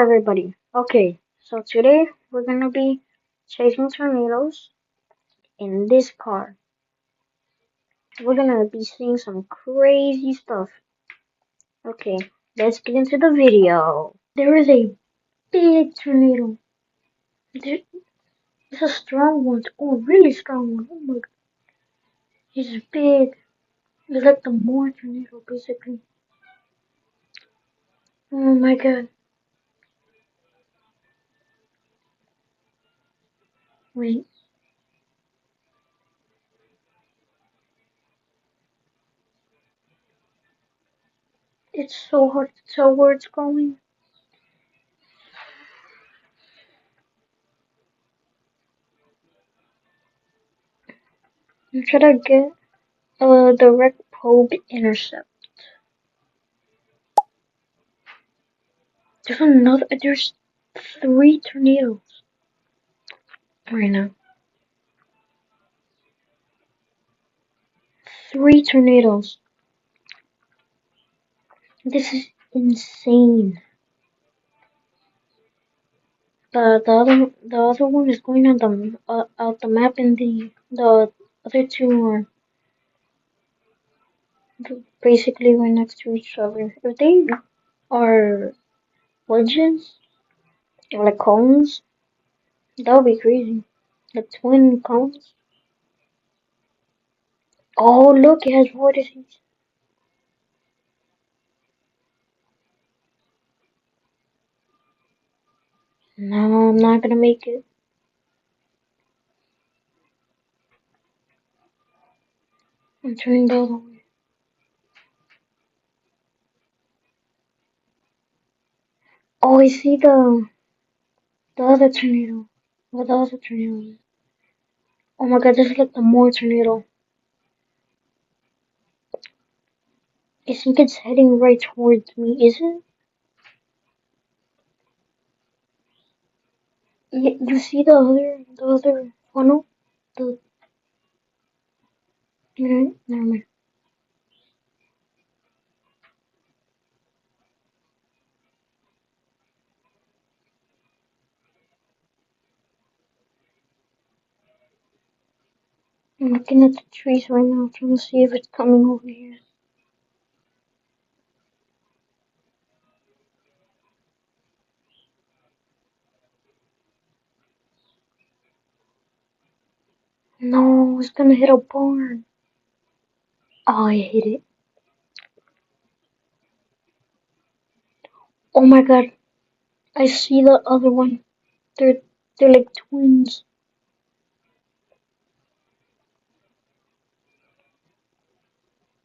everybody. Okay, so today we're gonna be chasing tornadoes in this car. We're gonna be seeing some crazy stuff. Okay, let's get into the video. There is a big tornado. There- It's a strong one. Oh, really strong one. Oh my god. It's big. It's like the more tornado, basically. Oh my god. Wait, it's so hard to tell where it's going. I'm trying to get a direct probe intercept. There's three tornadoes right now. Three tornadoes. This is insane. The other one is going on the out the map, and the other two are basically right next to each other. If they are wedges or like cones, that would be crazy. Like twin cones. Oh look, it has vortices. No, I'm not gonna make it. I'm turning the other way. Oh, I see the other tornado. What the other tornado? Oh my god, this is like the more tornado. I think it's heading right towards me, is it? You see the other funnel? The never mind. I'm looking at the trees right now, trying to see if it's coming over here. No, it's gonna hit a barn. Oh, I hit it. Oh my god, I see the other one. They're they're like twins.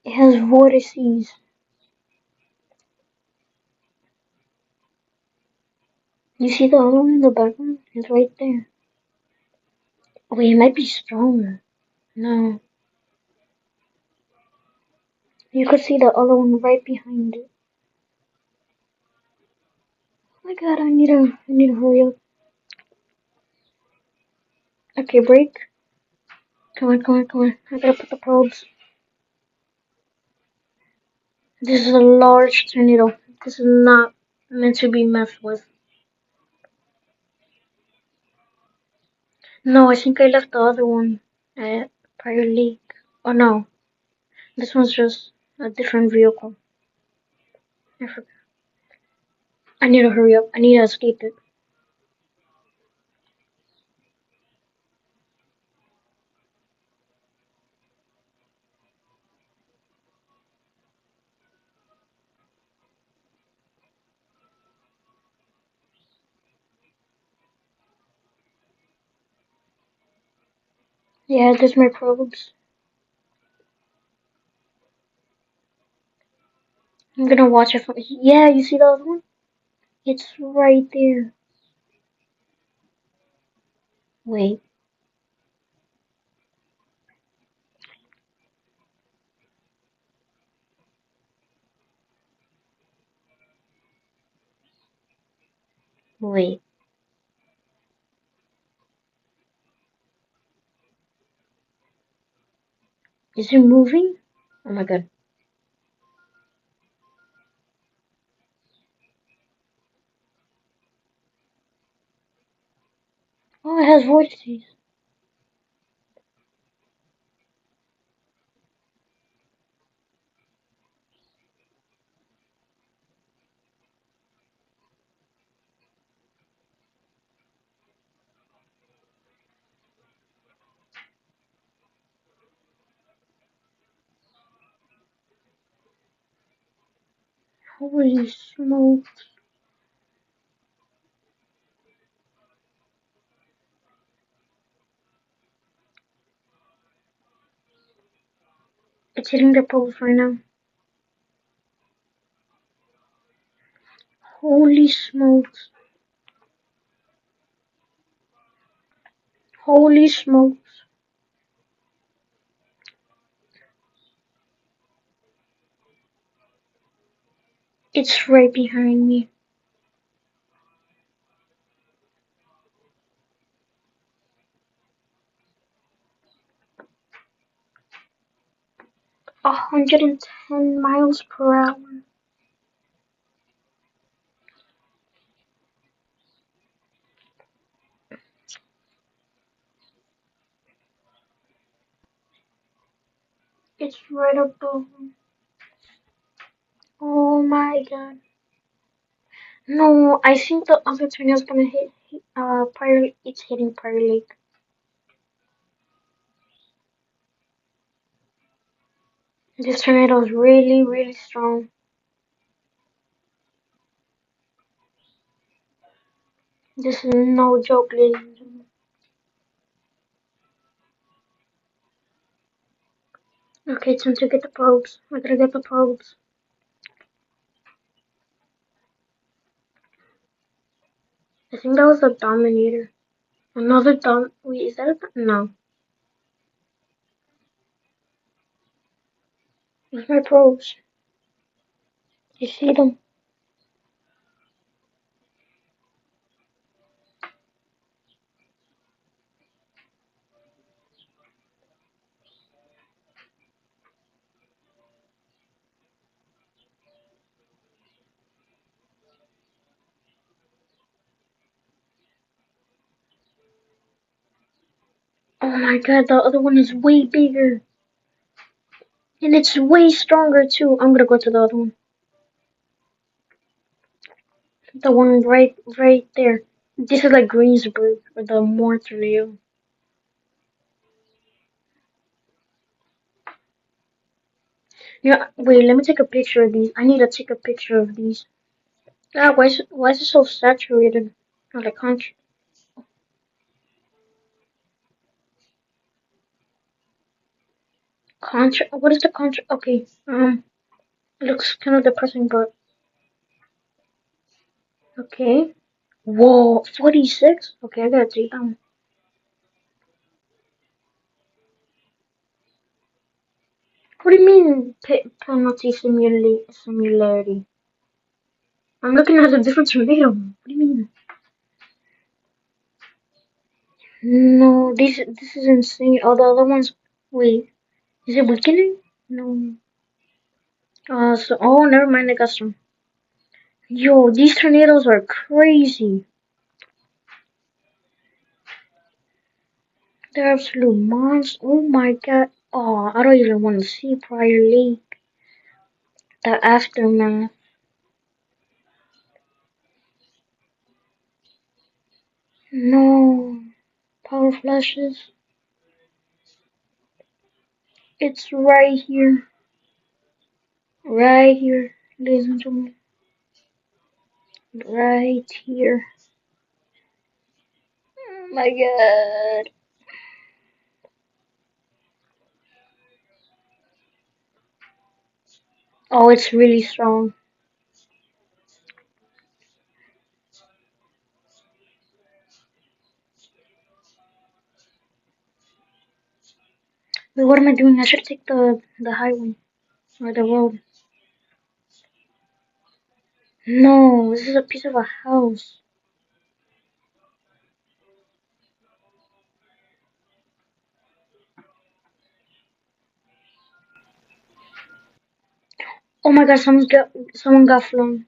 It has vortices. You see the other one in the background? It's right there. Wait, it might be stronger. No, you could see the other one right behind it. Oh my god, I need to hurry up. Okay, break. Come on, come on, come on. I gotta put the probes. This is a large tornado. This is not meant to be messed with. No, I think I left the other one at Prior Lake. Oh no, this one's just a different vehicle. I forgot. I need to hurry up. I need to escape it. Yeah, there's my probes. I'm gonna watch it from. Yeah, you see the other one? It's right there. Wait, wait. Is it moving? Oh my god. has voices. Holy smoke. It's hitting the poles right now. Holy smokes. Holy smokes. It's right behind me. A 110 miles per hour. It's right above me. Oh my god. No, I think the other tornado's gonna hit, Pirate. It's hitting Pirate Lake. This tornado is really, really strong. This is no joke, ladies and gentlemen. Okay, time to get the probes. I gotta get the probes. I think that was the Dominator. Another Wait, is that a. No. Where's my probes? You see them? Oh my god, the other one is way bigger. And it's way stronger too. I'm gonna go to the other one. The one right there. This is like Greensburg or the Mortarville. Yeah, wait, let me take a picture of these. I need to take a picture of these. Ah, why is it so saturated? Oh, like what is the contra? Okay, it looks kind of depressing, but okay. Whoa, 46? Okay, I gotta see. What do you mean penalty similarity? I'm looking at a different tornado. What do you mean? No, this is insane. Oh, the other ones. Wait, is it weakening? No. Never mind. I got some. Yo, these tornadoes are crazy. They're absolute monsters. Oh my god. Oh, I don't even want to see Prior Lake. The aftermath. No. Power flashes. It's right here. Right here, ladies and gentlemen. Right here. Oh my god. Oh, it's really strong. Wait, what am I doing? I should take the highway or the road. No, this is a piece of a house. Oh my god, someone got flown.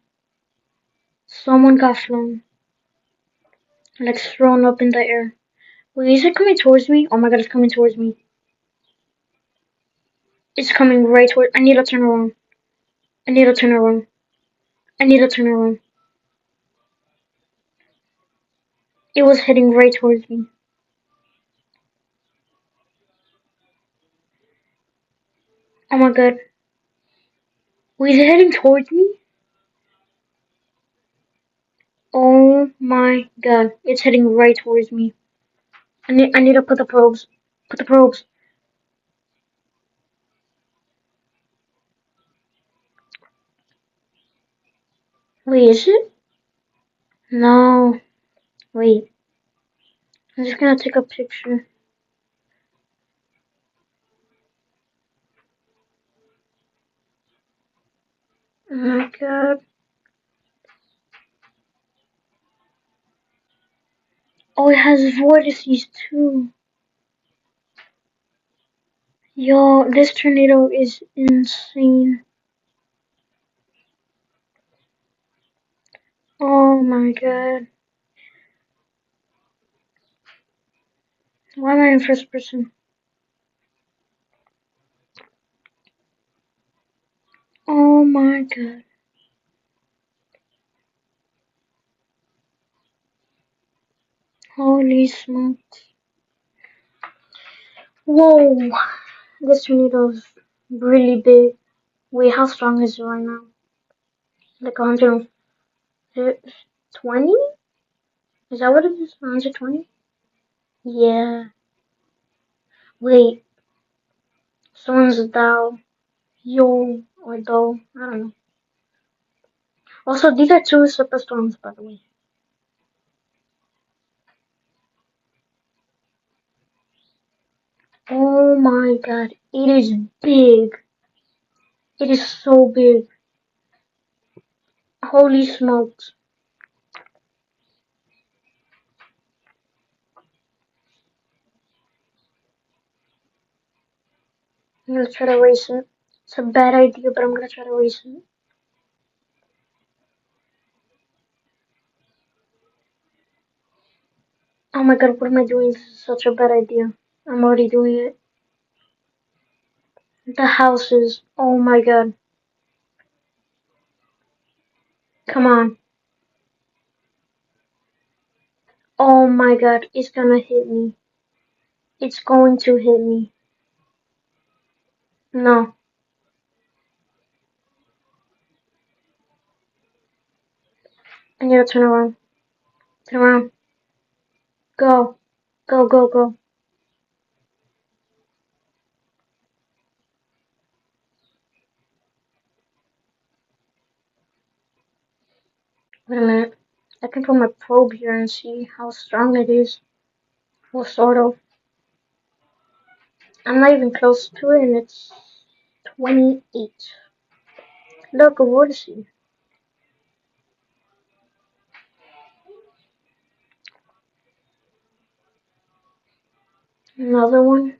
Someone got flown. Like thrown up in the air. Wait, is it coming towards me? Oh my god, it's coming towards me. It's coming right toward. I need to turn around. I need to turn around. I need to turn around. It was heading right towards me. Oh my god. Wait, is it heading towards me? Oh my god. It's heading right towards me. I need to put the probes. Put the probes. Wait, is it? No. Wait. I'm just gonna take a picture. Oh my god. Oh, it has vortices too. Yo, this tornado is insane. Oh my god. Why am I in first person? Oh my god. Holy smokes. Whoa. This tornado is really big. Wait, how strong is it right now? Like 120? Is that what it is? 120? Yeah. Wait, someone's Dow. Yo, or Dow. I don't know. Also, these are two superstorms, by the way. Oh my god, it is big. It is so big. Holy smokes. I'm gonna try to race it. It's a bad idea, but I'm gonna try to race it. Oh my god, what am I doing? This is such a bad idea. I'm already doing it. The houses. Oh my god. Come on. Oh my god, it's gonna hit me. It's going to hit me. No. I need to turn around. Turn around. Go. Go, go, go. Wait a minute. I can put my probe here and see how strong it is. Well, sort of. I'm not even close to it, and it's 28. Look, a vortice. Another one.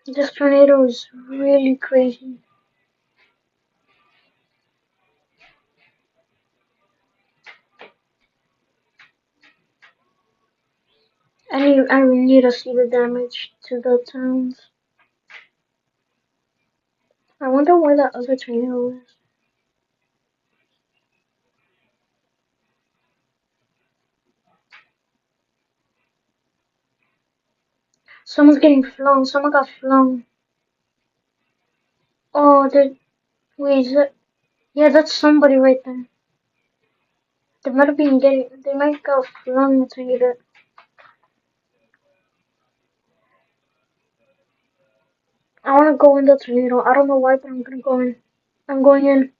This tornado is really crazy. I need to see the damage to the towns. I wonder where that other tornado is. Someone's getting flung. Someone got flung. Oh, wait, is that? Yeah, that's somebody right there. They might have been getting. They might got flung to either. I want to go in the tornado. I don't know why, but I'm gonna go in. I'm going in.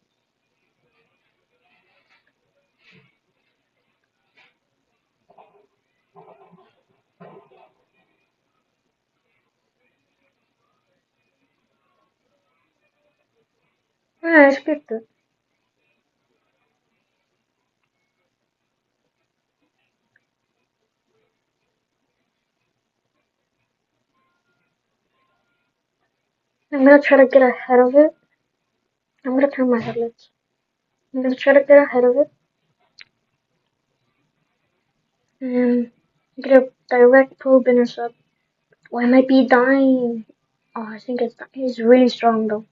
Yeah, I escaped it. I'm gonna try to get ahead of it. I'm gonna turn my headlights. I'm gonna try to get ahead of it. And get a direct probe intercept. Oh, I might be dying. Oh, I think it's really strong though.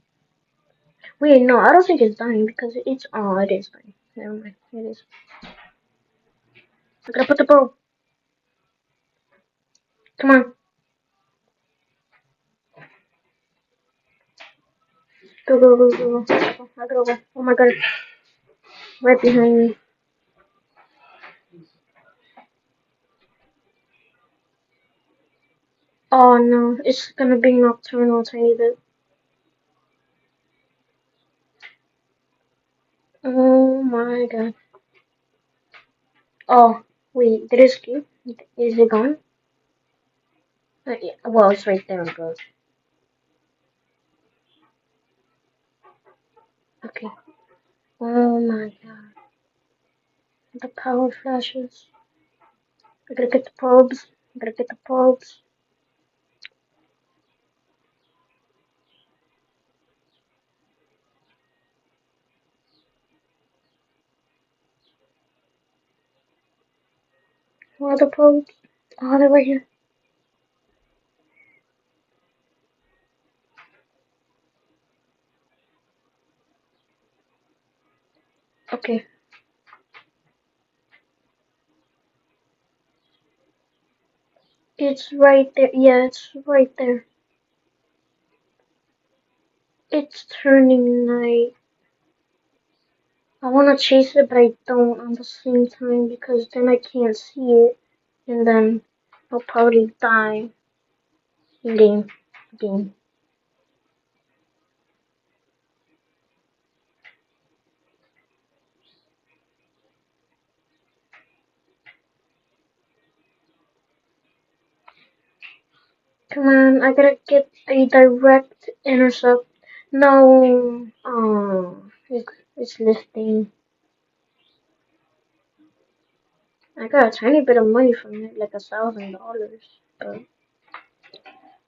Wait, no, I don't think it's dying because it's. Oh, it is dying. Never mind, it is. I gotta put the probe. Come on, go, go, go, go, go. I gotta go. Oh my god, right behind me. Oh no, it's gonna be nocturnal a tiny bit. Oh my god. Oh, wait, did it escape? Is it gone? Yeah, well, it's right there, bro. Okay. Oh my god. The power flashes. I gotta get the probes. I gotta get the probes. Where are the probes? Oh, they're right here. Okay. It's right there. Yeah, it's right there. It's turning night. I wanna chase it, but I don't at the same time because then I can't see it, and then I'll probably die in game. Come on, I gotta get a direct intercept. No, it's lifting. I got a tiny bit of money from it, like $1,000. But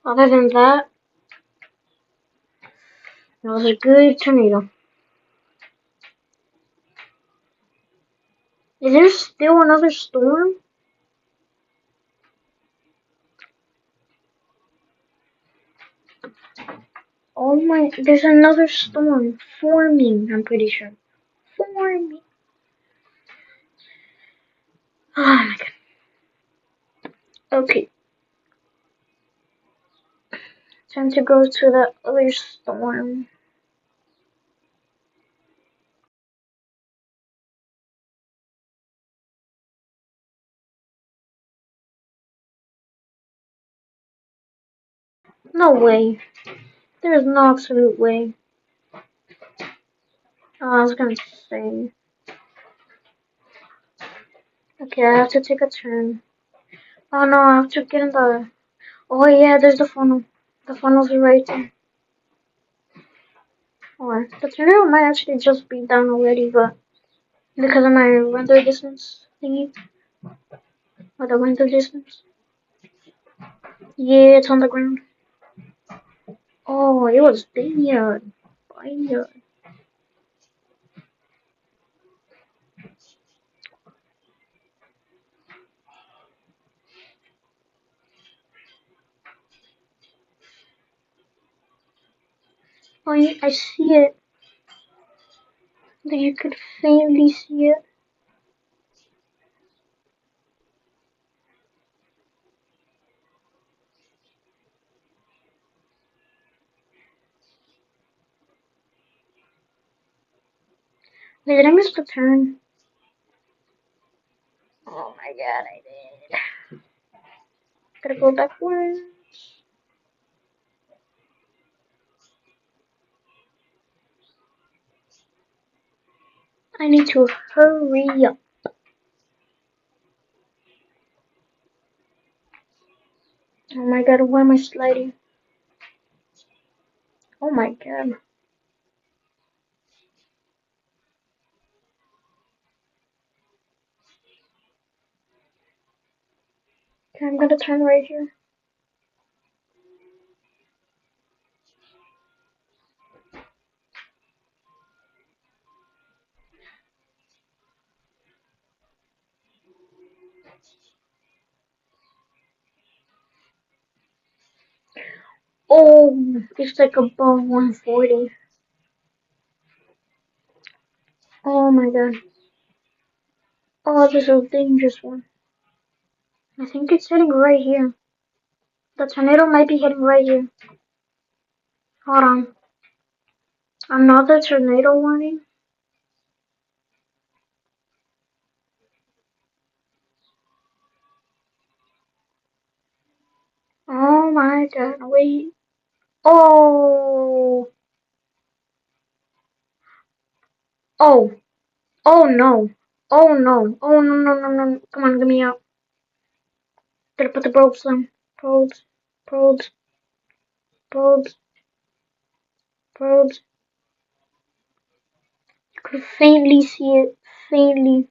other than that, it was a good tornado. Is there still another storm? Oh my, there's another storm forming, I'm pretty sure. Forming. Oh my god. Okay, time to go to the other storm. No way. There's no absolute way. Oh, I was gonna say. Okay, I have to take a turn. Oh no, I have to get in the. Oh yeah, there's the funnel. The funnel's right there. Or the tornado might actually just be down already, but because of my render distance thingy, or the render distance. Yeah, it's on the ground. Oh, it was bad. Bad. Oh, I see it. There you could faintly see it. Wait, did I miss the turn? Oh my god, I did. Gotta go backwards. I need to hurry up. Oh my god, why am I sliding? Oh my god. Okay, I'm gonna turn right here. Oh, it's like above 140. Oh my god. Oh, this is a dangerous one. I think it's hitting right here. The tornado might be hitting right here. Hold on. Another tornado warning? Oh my god, wait. Oh. Oh. Oh no. Oh no. Oh no no no no. Come on, get me out. Gotta put the probes on. Probes. Probes. Probes. Probes. You could faintly see it. Faintly.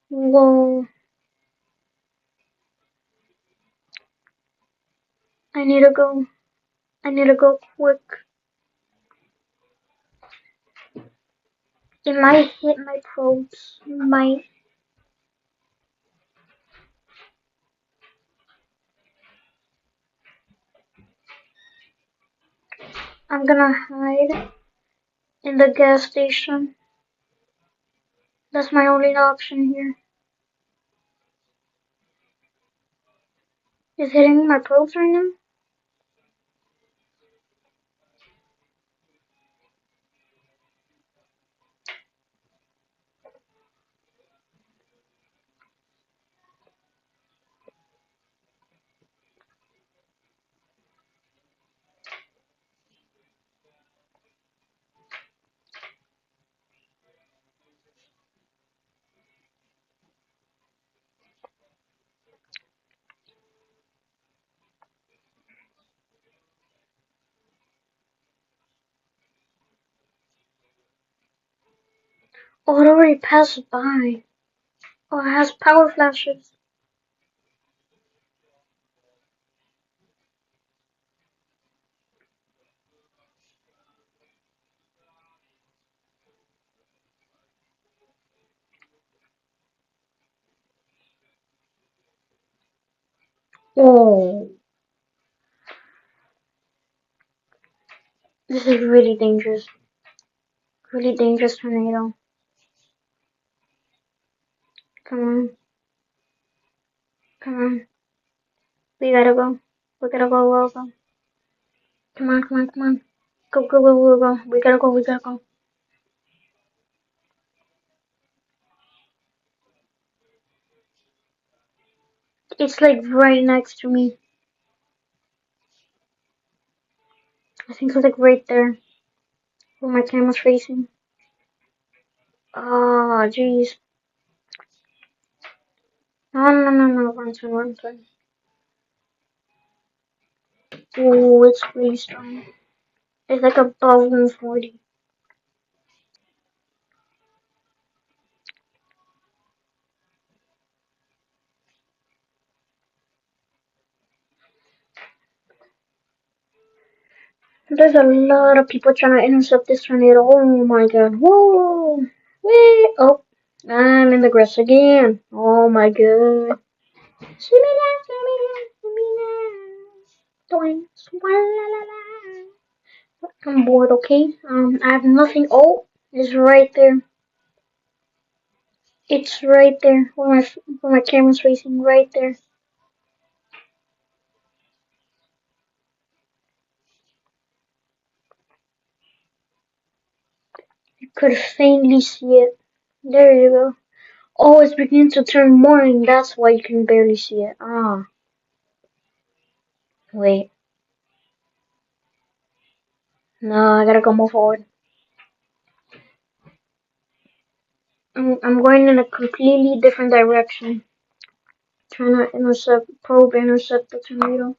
Whoa. I need to go. I need to go quick. It might hit my probes. It might. I'm gonna hide in the gas station. That's my only option here. Is hitting my probes right now? Oh, it already passed by. Oh, it has power flashes. Oh, this is really dangerous. Really dangerous tornado. Come on, come on. We gotta go. We gotta go, go, go. Come on, come on, come on. Go, go, go, go, go. We gotta go, we gotta go. It's like right next to me. I think it's like right there where my camera's facing. Oh, jeez. No, no, no, no. Run, son, run, son. Oh, it's really strong. It's like above 140. There's a lot of people trying to intercept this tornado. Oh my god. Whoa. Wait. Oh. I'm in the grass again. Oh my god. Shimmy down, shimmy down, shimmy down. Doing swalala. I'm bored, okay? I have nothing. Oh, it's right there. It's right there where my camera's facing. Right there. You could faintly see it. There you go. Oh, it's beginning to turn morning. That's why you can barely see it. Ah, wait. No, I gotta go more forward. I'm going in a completely different direction. Trying to intercept the tornado.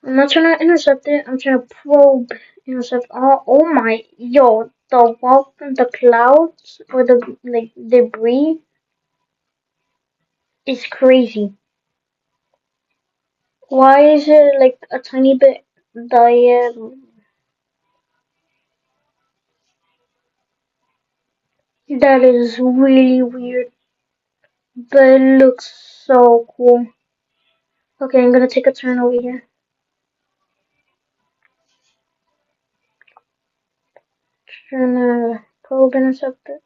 I'm not trying to intercept it. I'm trying to intercept. Oh my, yo, the clouds or the like debris is crazy. Why is it like a tiny bit diagonal? That is really weird, but it looks so cool. Okay, I'm gonna take a turn over here. Trying to probe intercept it.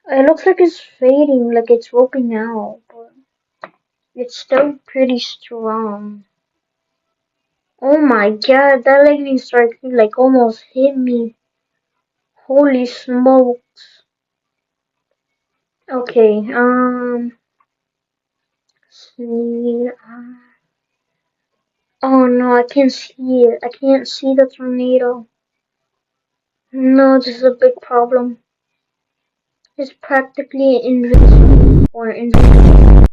It looks like it's fading, like it's roping out, but it's still pretty strong. Oh my god, that lightning strike like almost hit me. Holy smokes. Okay, see, oh no, I can't see it. I can't see the tornado. No, this is a big problem. It's practically invisible or invisible.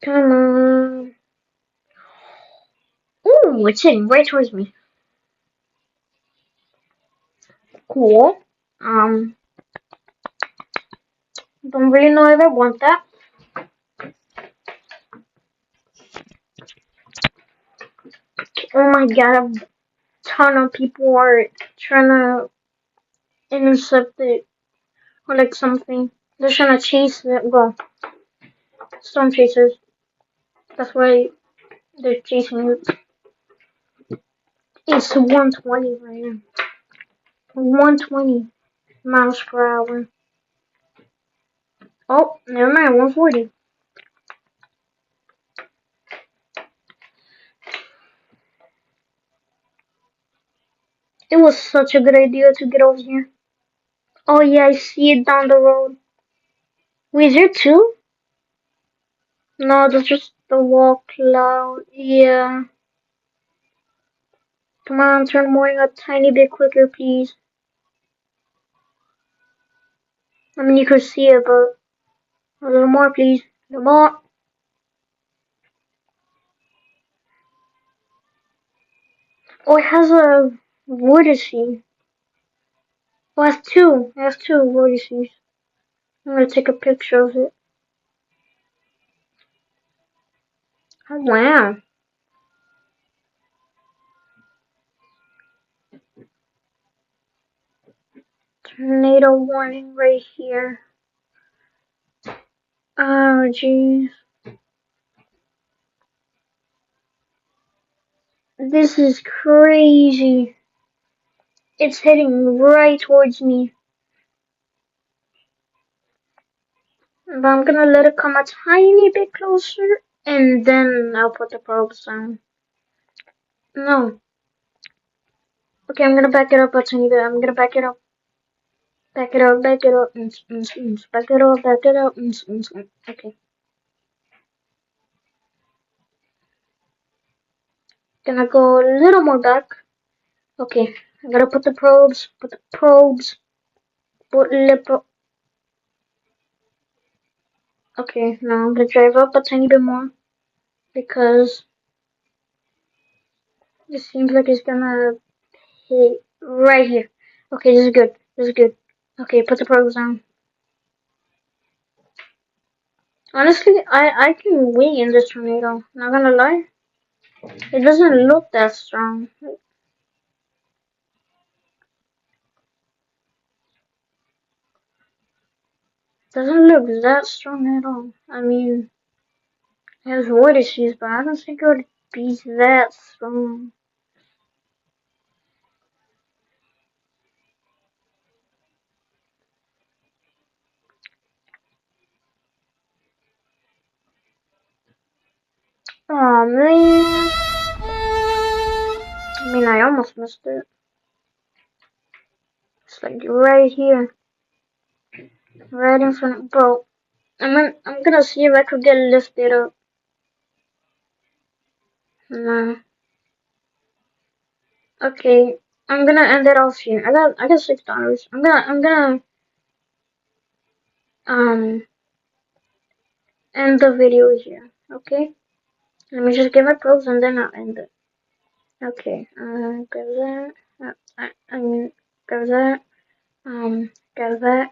Come on. Ooh, it's hitting right towards me. Cool. Um, don't really know if I want that. Oh my god, a ton of people are trying to intercept it or like something. They're trying to chase it. Well, storm chasers. That's why they're chasing it. It's 120 right now. 120 miles per hour. Oh, never mind. 140. It was such a good idea to get over here. Oh yeah, I see it down the road. Wait, is there two? No, that's just the wall cloud. Yeah. Come on, turn morning a tiny bit quicker, please. I mean, you could see it, but a little more, please. A little more. Oh, it has a vortice. Oh, it has two. It has two vortices. I'm gonna take a picture of it. Oh, wow. Tornado warning right here. Oh, jeez. This is crazy. It's heading right towards me. But I'm gonna let it come a tiny bit closer, and then I'll put the probes down. No. Okay, I'm gonna back it up a tiny bit. I'm gonna back it up. Back it up, back it up. Back it up, back it up. Okay. Gonna go a little more back. Okay. I gotta put the probes. Put the probes. Put the pro. Okay, now I'm gonna drive up a tiny bit more because it seems like it's gonna hit right here. Okay, this is good. This is good. Okay, put the probes down. Honestly, I can win in this tornado. Not gonna lie. It doesn't look that strong. It doesn't look that strong at all. I mean, it has void issues, but I don't think it would be that strong. Oh man. I mean, I almost missed it. It's like right here. Right in front of, bro. I'm gonna see if I could get lifted up. No. Okay. I'm gonna end it off here. I got $6. I'm gonna um end the video here. Okay? Let me just give my pros and then I'll end it. Okay. Go that. I mean, go that. Go that.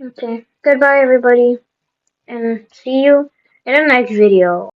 Okay. Goodbye, everybody, and see you in the next video.